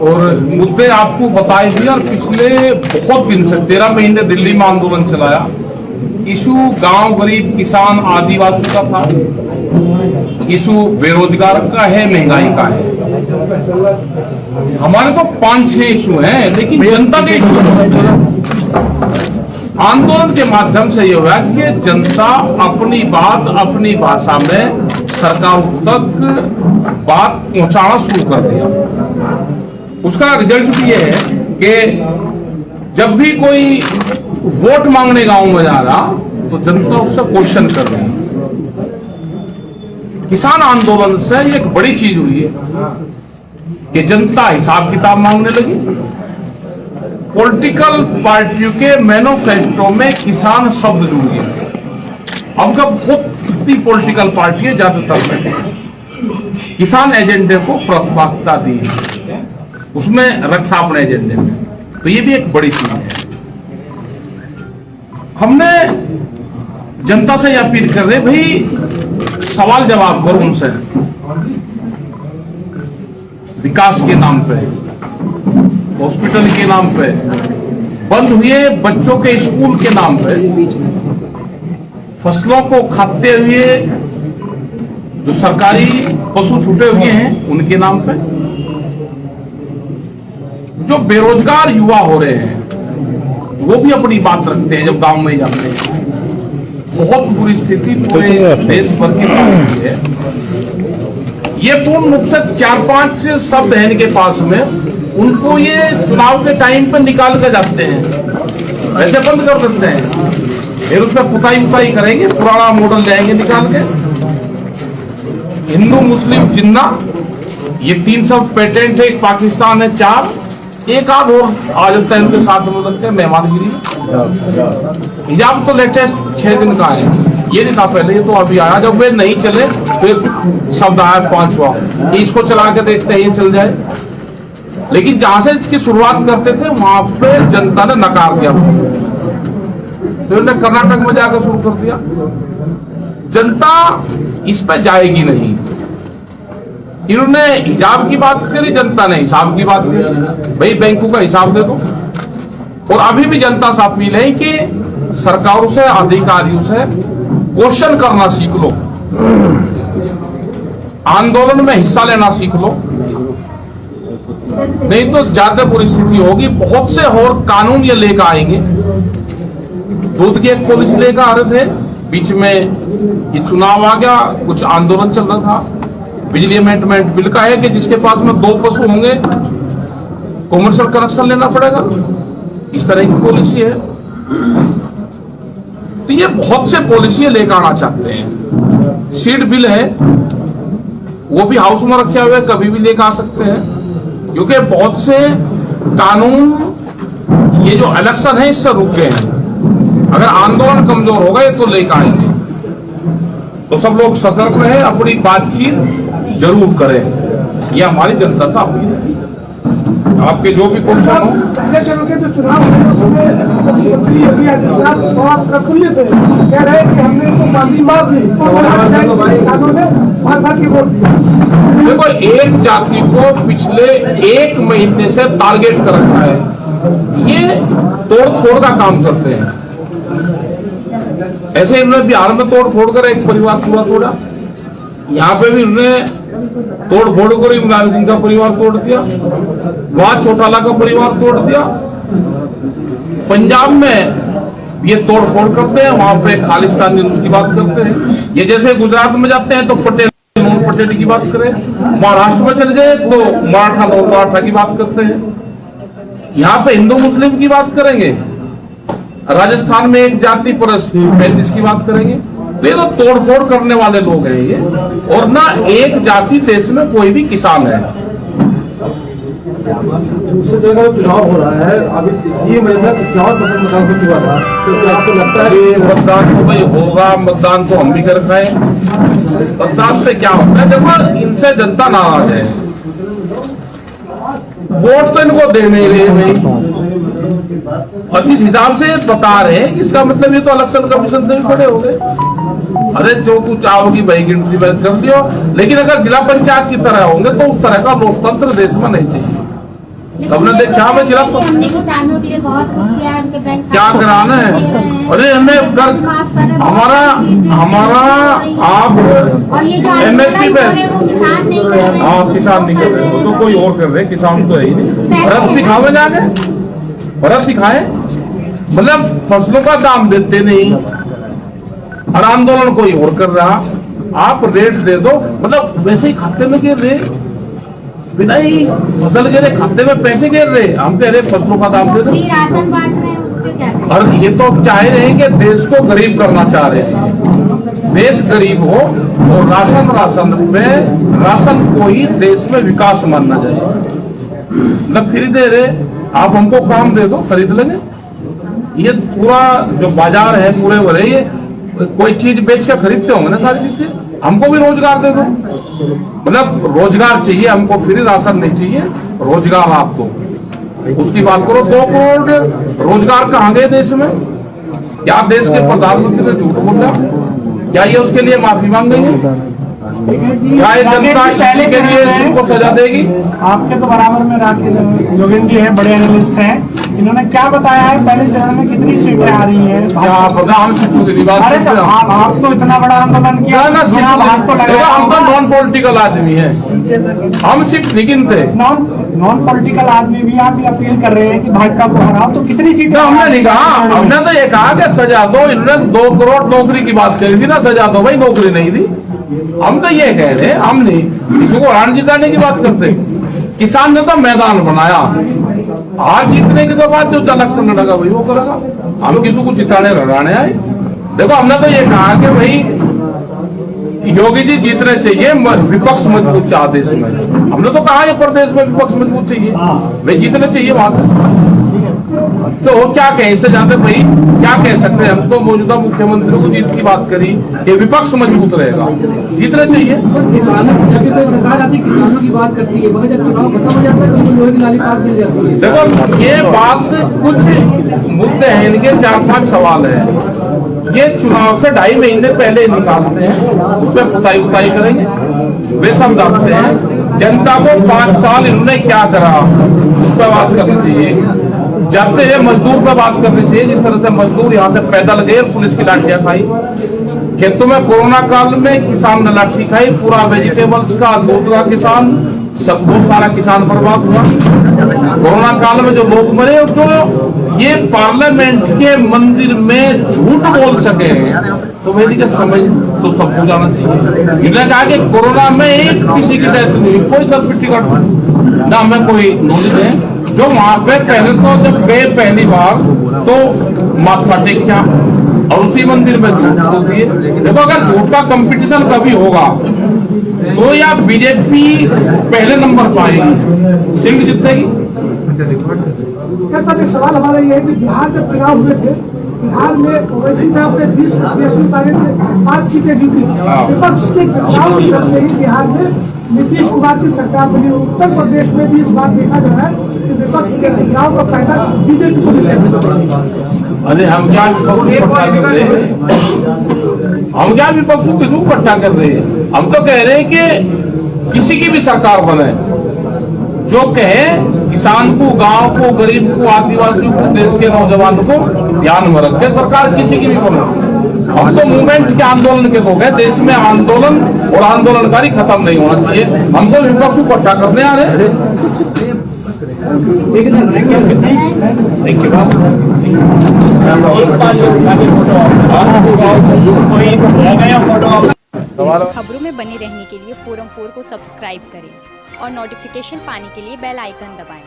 और मुद्दे आपको बताए दिए। और पिछले बहुत दिन से 13 महीने दिल्ली में आंदोलन चलाया। इशू गांव गरीब किसान आदिवासी का था, इशू बेरोजगार का है, महंगाई का है। हमारे तो 5-6 इशू हैं, लेकिन जनता के इशू आंदोलन के माध्यम से ये हुआ कि जनता अपनी बात अपनी भाषा में सरकार तक बात पहुंचाना शुरू कर दिया। उसका रिजल्ट भी ये है कि जब भी कोई वोट मांगने गांव में जा रहा तो जनता उससे क्वेश्चन कर रही है। किसान आंदोलन से एक बड़ी चीज हुई है कि जनता हिसाब किताब मांगने लगी। पॉलिटिकल पार्टियों के मैनिफेस्टो में किसान शब्द जुड़ गया। अब का बहुत पॉलिटिकल पार्टी है, ज्यादातर में किसान एजेंडे को प्राथमिकता दी है, उसमें रखा अपने एजेंडे में। तो ये भी एक बड़ी चीज है। हमने जनता से यह अपील कर रहे भाई सवाल जवाब करो उनसे, विकास के नाम पे, हॉस्पिटल के नाम पे, बंद हुए बच्चों के स्कूल के नाम पे, फसलों को खाते हुए जो सरकारी पशु छूटे हुए हैं उनके नाम पे, जो बेरोजगार युवा हो रहे हैं वो भी अपनी बात रखते हैं जब गांव में जाते हैं। बहुत बुरी स्थिति पूरे देश भर की है। ये पूर्ण रूप से 4-5 शब्द हैं इनके पास में, उनको ये चुनाव के टाइम पे निकाल के जाते हैं, ऐसे बंद कर देते हैं, फिर उसमें पुताई करेंगे, पुराना मॉडल जाएंगे निकाल के। हिंदू मुस्लिम जिन्ना, ये 3 शब्द पेटेंट है। एक पाकिस्तान है 4, एक आध और आ जाता है उनके साथ में लगते हैं मेहमानगिरी। हिजाब तो लेटेस्ट 6 दिन का है, ये नहीं था पहले, ये तो अभी आया। जब वे नहीं चले तो एक शब्द आया 5वां, इसको चला के देखते हैं ये चल जाए। लेकिन जहां से इसकी शुरुआत करते थे वहां पे जनता ने नकार दिया, तो उन्होंने कर्नाटक में जाकर शुरू कर दिया। जनता इस पे जाएगी नहीं। इन्होंने हिजाब की बात करी, जनता ने हिसाब की बात करी, भाई बैंकों का हिसाब दे दो। और अभी भी जनता से अपील है कि सरकारों से, अधिकारियों से क्वेश्चन करना सीख लो, आंदोलन में हिस्सा लेना सीख लो, नहीं तो ज्यादा बुरी स्थिति होगी। बहुत से और कानून ये लेकर आएंगे। दूध की एक पॉलिसी लेकर आ रहे थे, बीच में ये चुनाव आ गया, कुछ आंदोलन चल रहा था। बिजली अमेंडमेंट बिल का है कि जिसके पास में 2 पशु होंगे कॉमर्शियल कनेक्शन लेना पड़ेगा, इस तरह की पॉलिसी है। तो ये बहुत से पॉलिसी लेकर आना चाहते हैं। सीड बिल है, वो भी हाउस में रखे हुए, कभी भी लेकर आ सकते हैं, क्योंकि बहुत से कानून ये जो इलेक्शन है इससे रुक गए हैं। अगर आंदोलन कमजोर होगा तो लेकर आएंगे। तो सब लोग सतर्क रहे, अपनी बातचीत जरूर करें, यह हमारी जनता से अपील है। आपके जो भी क्वेश्चन हो। पहले चरण के जो चुनाव हुए उसमें प्रफुल्लित है, कह रहे हैं कि हमने इसको बाजी मार दी, किसानों ने भाग के वोट दिया। देखो, एक जाति को पिछले 1 महीने से टारगेट कर रखा है, ये तोड़ फोड़ का काम करते हैं। ऐसे इन्होंने बिहार में तोड़ फोड़ कर एक परिवार पूरा तोड़ा, यहाँ पे भी उन्होंने तोड़ फोड़ कर इमरान सिंह का परिवार तोड़ दिया, वहां चौटाला का परिवार तोड़ दिया। पंजाब में ये तोड़ फोड़ करते हैं, वहां पे खालिस्तानी उसकी बात करते हैं। ये जैसे गुजरात में जाते हैं तो पटेल नॉन पटेल की बात करें, महाराष्ट्र में चले जाए तो मराठा नॉन मराठा की बात करते हैं, यहाँ पे हिंदू मुस्लिम की बात करेंगे, राजस्थान में एक जाति पर 35 की बात करेंगे। ये तो तोड़ फोड़ करने वाले लोग हैं ये, और ना एक जाति देश में कोई भी किसान है। दूसरी जगह चुनाव हो रहा है, अभी ये महीना मतदान हो चुका था, तो आपको लगता है मतदान तो भाई होगा, मतदान तो हम भी कर रहे हैं। मतदान से क्या होता है, देखो इनसे जनता नाराज है, वोट तो इनको दे नहीं रहे भाई, और जिस हिसाब से बता रहे हैं इसका मतलब ये तो इलेक्शन कमीशन से भी बड़े हो गए। अरे जो तू चाहोगी भाई गिनती में कर लियो, लेकिन अगर जिला पंचायत की तरह होंगे तो उस तरह का लोकतंत्र देश में नहीं चाहिए। सबने देखा मैं चिल्ला हमने किसानों के लिए बहुत कुछ किया, उनके बैंक क्या कराना है। अरे हमें कर हमारा आप और ये जो MSP पे वो किसान नहीं कर रहे। हाँ किसान नहीं कर रहे, उसको कोई और कर रहे, किसान तो है ही नहीं। भरत दिखावे जाके, भरत दिखाए, मतलब फसलों का दाम देते नहीं और आंदोलन कोई और कर रहा। आप रेट दे दो, मतलब वैसे ही खाते में गिर रहे, बिना ही फसल गिरे खाते में पैसे गिर रहे। हम कह रहे फसलों का दाम दे दो। फ्री राशन बांट रहे हैं, उसके क्या करें? और ये तो चाह रहे हैं कि देश को गरीब करना चाह रहे हैं, देश गरीब हो और राशन में राशन को ही देश में विकास मानना चाहिए। मतलब फ्री दे रहे, आप हमको काम दे दो, खरीद लेंगे। ये पूरा जो बाजार है पूरे भरे, ये कोई चीज बेच के खरीदते होंगे ना सारी चीजें। हमको भी रोजगार दे दो, मतलब रोजगार चाहिए हमको, फ्री राशन नहीं चाहिए, रोजगार आपको। उसकी बात करो, 2 करोड़ रोजगार कहाँ गए देश में? क्या देश के प्रधानमंत्री ने झूठ बोला? क्या ये उसके लिए माफी मांगेंगे? क्या ये जनता इसी के लिए इसको सजा देगी? आपके तो बराबर में राकेश योगेंद्र जी हैं, बड़े एनालिस्ट हैं, इन्होंने क्या बताया है पहले चरण में कितनी सीटें आ रही हैं? क्या पता, हम सीटों की बात अरे करते तो हैं। आप तो इतना बड़ा आंदोलन किया ना बिना भाग तो देखो, हम तो लगा नॉन पॉलिटिकल आदमी है, हम सिर्फ नहीं गिनते। नॉन पॉलिटिकल आदमी भी आप अपील कर रहे हैं कि भाजपा को हराओ, तो कितनी सीटें? तो हमने नहीं कहा, हमने तो ये कहा कि सजा दो। इन्होंने 2 करोड़ नौकरी की बात करी थी ना, सजा दो भाई, नौकरी नहीं दी। हम तो ये कह रहे, हम नहीं किसी को हराने जिताने की बात करते। किसान ने तो मैदान बनाया, हार जीतने के बाद जो इलेक्शन लड़ेगा वही वो करेगा। हम किसी को जिताने हराने आए? देखो हमने तो ये कहा कि भाई योगी जी जीतने चाहिए, विपक्ष मजबूत चाह देश में। हमने तो कहा ये प्रदेश में विपक्ष मजबूत चाहिए, भाई जीतने चाहिए वहां से। तो क्या कहें इससे ज्यादा भाई क्या कह सकते हैं? हम तो मौजूदा मुख्यमंत्री को जीत की बात करी कि विपक्ष मजबूत रहेगा, जीतना चाहिए। किसानों जब भी कोई सरकार आती है किसानों की बात करती है, मगर जब चुनाव खत्म हो जाता है तो उनको लोहे की लाली पात मिल जाती है। देखो ये बात, कुछ मुद्दे हैं इनके, 4-5 सवाल है। ये चुनाव से 2.5 महीने पहले निकालते हैं, उसमें पुताई करेंगे, वे समझाते हैं जनता को। 5 साल इन्होंने क्या करा उस पर बात करनी चाहिए। जाते हैं मजदूर पर बात करनी चाहिए, जिस तरह से मजदूर यहाँ से पैदल गए, पुलिस की लाठियां खाई। खेतों में कोरोना काल में किसान ने लाठी खाई, पूरा वेजिटेबल्स का, दूध का किसान, सब बहुत सारा किसान बर्बाद हुआ। कोरोना काल में जो लोग मरे, जो ये पार्लियामेंट के मंदिर में झूठ बोल सके तो मेरी क्या समझ तो सबको जाना चाहिए। इन्होंने कहा कि कोरोना में एक किसी की डेथ नहीं हुई, कोई सर्टिफिकेट ना हमें कोई नॉलेज है। जो वहां पे पहले तो जब गए पहली बार तो माथा टेक क्या, और उसी मंदिर में झूठ बोल दिए। देखो अगर झूठ का कंपटीशन कभी होगा तो या बीजेपी पहले नंबर पाएगी, सीट जीतेगी। सवाल हमारा ये है कि बिहार जब चुनाव हुए थे, बिहार में ओवैसी साहब ने 20 उतारे थे, 5 सीटें जीती। विपक्ष के चुनाव के चलते ही बिहार में नीतीश कुमार की सरकार बनी। उत्तर प्रदेश में भी इस बार देखा जा रहा है कि विपक्ष के टकराव का फायदा बीजेपी को मिलेगा। अरे हम क्या विपक्ष को इकट्ठा कर रहे हैं? हम क्या विपक्ष को किसको इकट्ठा कर रहे हैं? हम तो कह रहे हैं कि किसी की भी सरकार बने जो कहे किसान को, गांव को, गरीब को, आदिवासी को, देश के नौजवान को ध्यान में रख के सरकार किसी की भी बने। हम तो मूवमेंट के आंदोलन के लोग हैं, देश में आंदोलन और आंदोलनकारी खत्म नहीं होना चाहिए। हम तो विपक्ष को इकट्ठा करने आ रहे हैं। खबरों में बने रहने के लिए फोरम 4 को सब्सक्राइब करें और नोटिफिकेशन पाने के लिए बेल आइकन दबाएं।